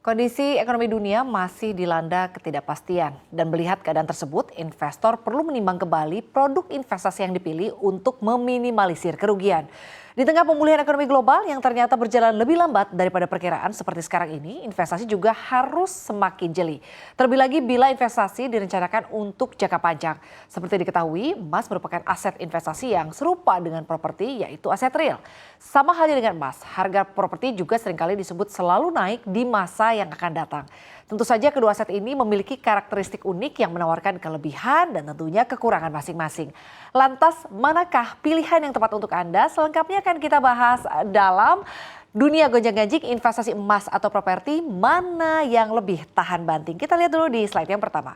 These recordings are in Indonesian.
Kondisi ekonomi dunia masih dilanda ketidakpastian dan melihat keadaan tersebut, investor perlu menimbang kembali produk investasi yang dipilih untuk meminimalisir kerugian. Di tengah pemulihan ekonomi global yang ternyata berjalan lebih lambat daripada perkiraan seperti sekarang ini, investasi juga harus semakin jeli. Terlebih lagi bila investasi direncanakan untuk jangka panjang. Seperti diketahui, emas merupakan aset investasi yang serupa dengan properti, yaitu aset real. Sama halnya dengan emas, harga properti juga seringkali disebut selalu naik di masa yang akan datang. Tentu saja kedua aset ini memiliki karakteristik unik yang menawarkan kelebihan dan tentunya kekurangan masing-masing. Lantas, manakah pilihan yang tepat untuk Anda? Selengkapnya akan kita bahas dalam dunia gonjang-ganjing investasi emas atau properti, mana yang lebih tahan banting. Kita lihat dulu di slide yang pertama.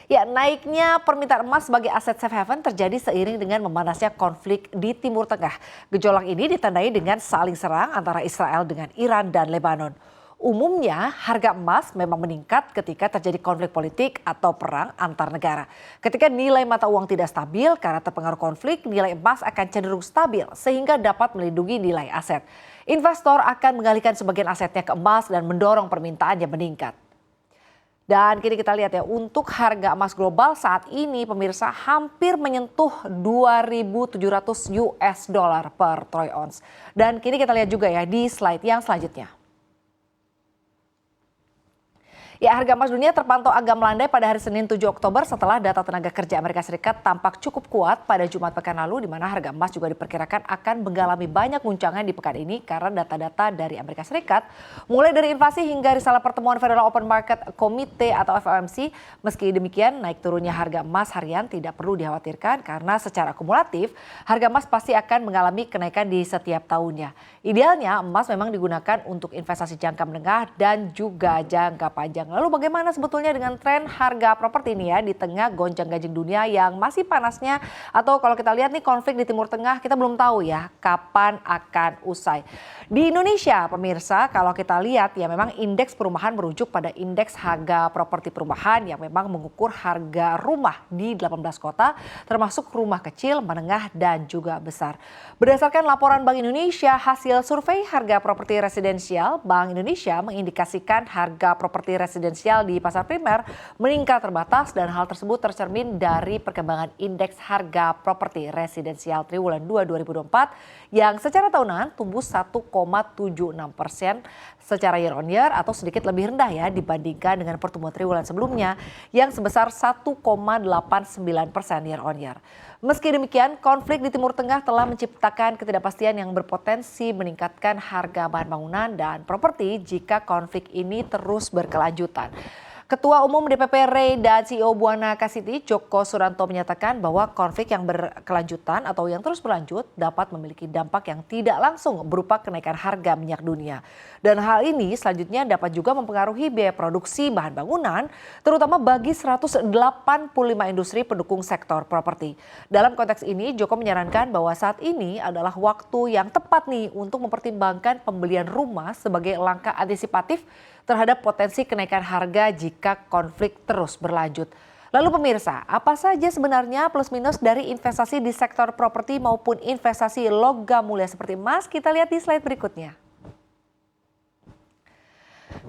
Ya, naiknya permintaan emas sebagai aset safe haven terjadi seiring dengan memanasnya konflik di Timur Tengah. Gejolak ini ditandai dengan saling serang antara Israel dengan Iran dan Lebanon. Umumnya harga emas memang meningkat ketika terjadi konflik politik atau perang antar negara. Ketika nilai mata uang tidak stabil karena terpengaruh konflik, nilai emas akan cenderung stabil sehingga dapat melindungi nilai aset. Investor akan mengalihkan sebagian asetnya ke emas dan mendorong permintaannya meningkat. Dan kini kita lihat ya, untuk harga emas global saat ini pemirsa hampir menyentuh 2.700 US dollar per troy ounce. Dan kini kita lihat juga ya di slide yang selanjutnya. Ya, harga emas dunia terpantau agak melandai pada hari Senin 7 Oktober setelah data tenaga kerja Amerika Serikat tampak cukup kuat pada Jumat pekan lalu, di mana harga emas juga diperkirakan akan mengalami banyak guncangan di pekan ini karena data-data dari Amerika Serikat, mulai dari inflasi hingga risalah pertemuan Federal Open Market Committee atau FOMC. Meski demikian, naik turunnya harga emas harian tidak perlu dikhawatirkan karena secara kumulatif harga emas pasti akan mengalami kenaikan di setiap tahunnya. Idealnya emas memang digunakan untuk investasi jangka menengah dan juga jangka panjang. Lalu bagaimana sebetulnya dengan tren harga properti ini ya di tengah gonjang-ganjing dunia yang masih panasnya, atau kalau kita lihat nih konflik di Timur Tengah kita belum tahu ya kapan akan usai. Di Indonesia pemirsa, kalau kita lihat ya memang indeks perumahan merujuk pada indeks harga properti perumahan yang memang mengukur harga rumah di 18 kota termasuk rumah kecil, menengah dan juga besar. Berdasarkan laporan Bank Indonesia hasil survei harga properti residensial, Bank Indonesia mengindikasikan harga properti residensial di pasar primer meningkat terbatas dan hal tersebut tercermin dari perkembangan indeks harga properti residensial triwulan 2 2024 yang secara tahunan tumbuh 1,76% secara year on year atau sedikit lebih rendah ya dibandingkan dengan pertumbuhan triwulan sebelumnya yang sebesar 1,89% year on year. Meski demikian, konflik di Timur Tengah telah menciptakan ketidakpastian yang berpotensi meningkatkan harga bahan bangunan dan properti jika konflik ini terus berkelanjutan. Ketua Umum DPP REI dan CEO Buana City, Joko Suranto menyatakan bahwa konflik yang berkelanjutan atau yang terus berlanjut dapat memiliki dampak yang tidak langsung berupa kenaikan harga minyak dunia. Dan hal ini selanjutnya dapat juga mempengaruhi biaya produksi bahan bangunan, terutama bagi 185 industri pendukung sektor properti. Dalam konteks ini, Joko menyarankan bahwa saat ini adalah waktu yang tepat nih untuk mempertimbangkan pembelian rumah sebagai langkah antisipatif terhadap potensi kenaikan harga jika konflik terus berlanjut. Lalu pemirsa, apa saja sebenarnya plus minus dari investasi di sektor properti maupun investasi logam mulia seperti emas? Kita lihat di slide berikutnya.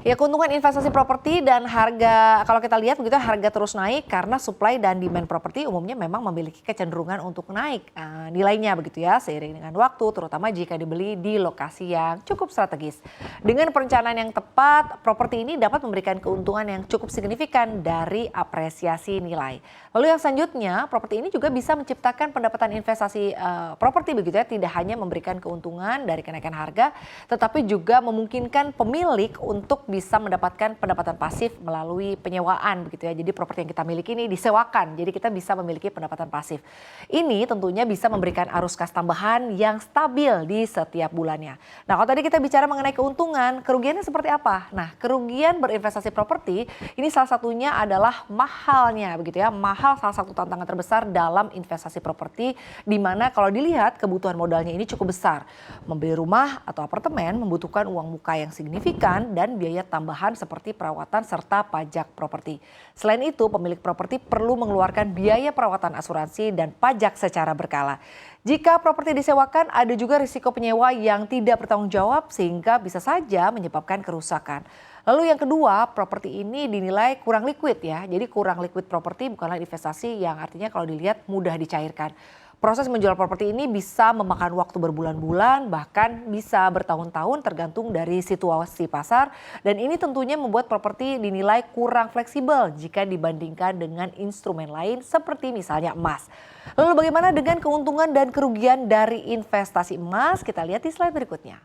Ya, keuntungan investasi properti dan harga, kalau kita lihat begitu harga terus naik karena supply dan demand properti umumnya memang memiliki kecenderungan untuk naik nilainya begitu ya seiring dengan waktu, terutama jika dibeli di lokasi yang cukup strategis. Dengan perencanaan yang tepat, properti ini dapat memberikan keuntungan yang cukup signifikan dari apresiasi nilai. Lalu yang selanjutnya, properti ini juga bisa menciptakan pendapatan investasi properti begitu ya, tidak hanya memberikan keuntungan dari kenaikan harga, tetapi juga memungkinkan pemilik untuk bisa mendapatkan pendapatan pasif melalui penyewaan begitu ya. Jadi properti yang kita miliki ini disewakan, jadi kita bisa memiliki pendapatan pasif. Ini tentunya bisa memberikan arus kas tambahan yang stabil di setiap bulannya. Nah, kalau tadi kita bicara mengenai keuntungan, kerugiannya seperti apa? Nah, kerugian berinvestasi properti ini salah satunya adalah mahalnya begitu ya. Mahal salah satu tantangan terbesar dalam investasi properti, di mana kalau dilihat kebutuhan modalnya ini cukup besar. Membeli rumah atau apartemen membutuhkan uang muka yang signifikan dan biaya biaya tambahan seperti perawatan serta pajak properti. Selain itu, pemilik properti perlu mengeluarkan biaya perawatan asuransi dan pajak secara berkala. Jika properti disewakan, ada juga risiko penyewa yang tidak bertanggung jawab sehingga bisa saja menyebabkan kerusakan. Lalu yang kedua, properti ini dinilai kurang liquid ya. Jadi kurang liquid properti bukanlah investasi yang artinya kalau dilihat mudah dicairkan. Proses menjual properti ini bisa memakan waktu berbulan-bulan, bahkan bisa bertahun-tahun tergantung dari situasi pasar. Dan ini tentunya membuat properti dinilai kurang fleksibel jika dibandingkan dengan instrumen lain seperti misalnya emas. Lalu bagaimana dengan keuntungan dan kerugian dari investasi emas? Kita lihat di slide berikutnya.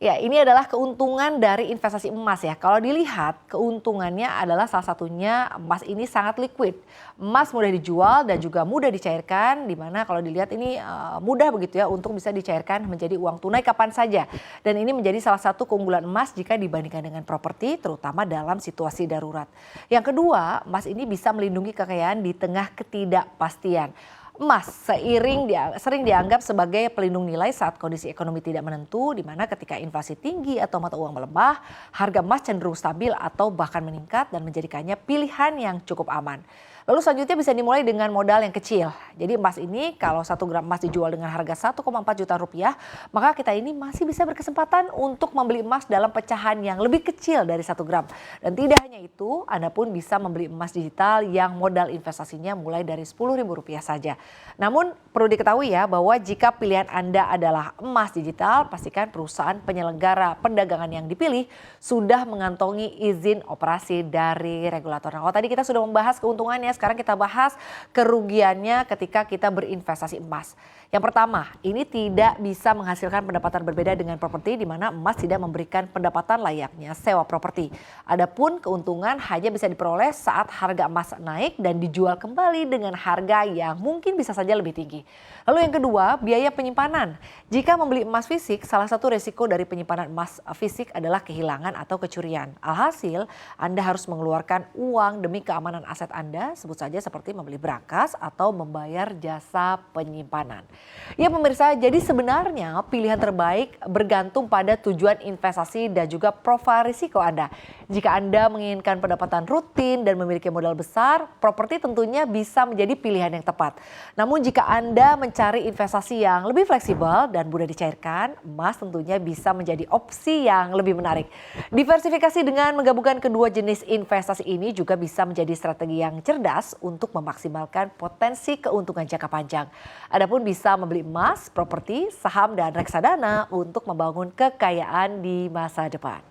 Ya, ini adalah keuntungan dari investasi emas ya. Kalau dilihat keuntungannya adalah salah satunya emas ini sangat liquid. Emas mudah dijual dan juga mudah dicairkan, di mana kalau dilihat ini mudah begitu ya untuk bisa dicairkan menjadi uang tunai kapan saja. Dan ini menjadi salah satu keunggulan emas jika dibandingkan dengan properti, terutama dalam situasi darurat. Yang kedua, emas ini bisa melindungi kekayaan di tengah ketidakpastian. Emas sering dianggap sebagai pelindung nilai saat kondisi ekonomi tidak menentu, di mana ketika inflasi tinggi atau mata uang melemah, harga emas cenderung stabil atau bahkan meningkat dan menjadikannya pilihan yang cukup aman. Lalu selanjutnya bisa dimulai dengan modal yang kecil. Jadi emas ini kalau 1 gram emas dijual dengan harga 1,4 juta rupiah, maka kita ini masih bisa berkesempatan untuk membeli emas dalam pecahan yang lebih kecil dari 1 gram. Dan tidak hanya itu, Anda pun bisa membeli emas digital yang modal investasinya mulai dari Rp10.000 saja. Namun perlu diketahui ya bahwa jika pilihan Anda adalah emas digital, pastikan perusahaan penyelenggara perdagangan yang dipilih sudah mengantongi izin operasi dari regulator. Nah, kalau tadi kita sudah membahas keuntungannya, sekarang kita bahas kerugiannya ketika kita berinvestasi emas. Yang pertama, ini tidak bisa menghasilkan pendapatan berbeda dengan properti di mana emas tidak memberikan pendapatan layaknya sewa properti. Adapun keuntungan hanya bisa diperoleh saat harga emas naik dan dijual kembali dengan harga yang mungkin bisa saja lebih tinggi. Lalu yang kedua, biaya penyimpanan. Jika membeli emas fisik, salah satu resiko dari penyimpanan emas fisik adalah kehilangan atau kecurian. Alhasil, Anda harus mengeluarkan uang demi keamanan aset Anda, sebut saja seperti membeli berangkas atau membayar jasa penyimpanan. Ya pemirsa, jadi sebenarnya pilihan terbaik bergantung pada tujuan investasi dan juga profil risiko Anda. Jika Anda menginginkan pendapatan rutin dan memiliki modal besar, properti tentunya bisa menjadi pilihan yang tepat. Namun jika Anda mencari investasi yang lebih fleksibel dan mudah dicairkan, emas tentunya bisa menjadi opsi yang lebih menarik. Diversifikasi dengan menggabungkan kedua jenis investasi ini juga bisa menjadi strategi yang cerdas untuk memaksimalkan potensi keuntungan jangka panjang. Adapun bisa membeli emas, properti, saham, dan reksadana untuk membangun kekayaan di masa depan.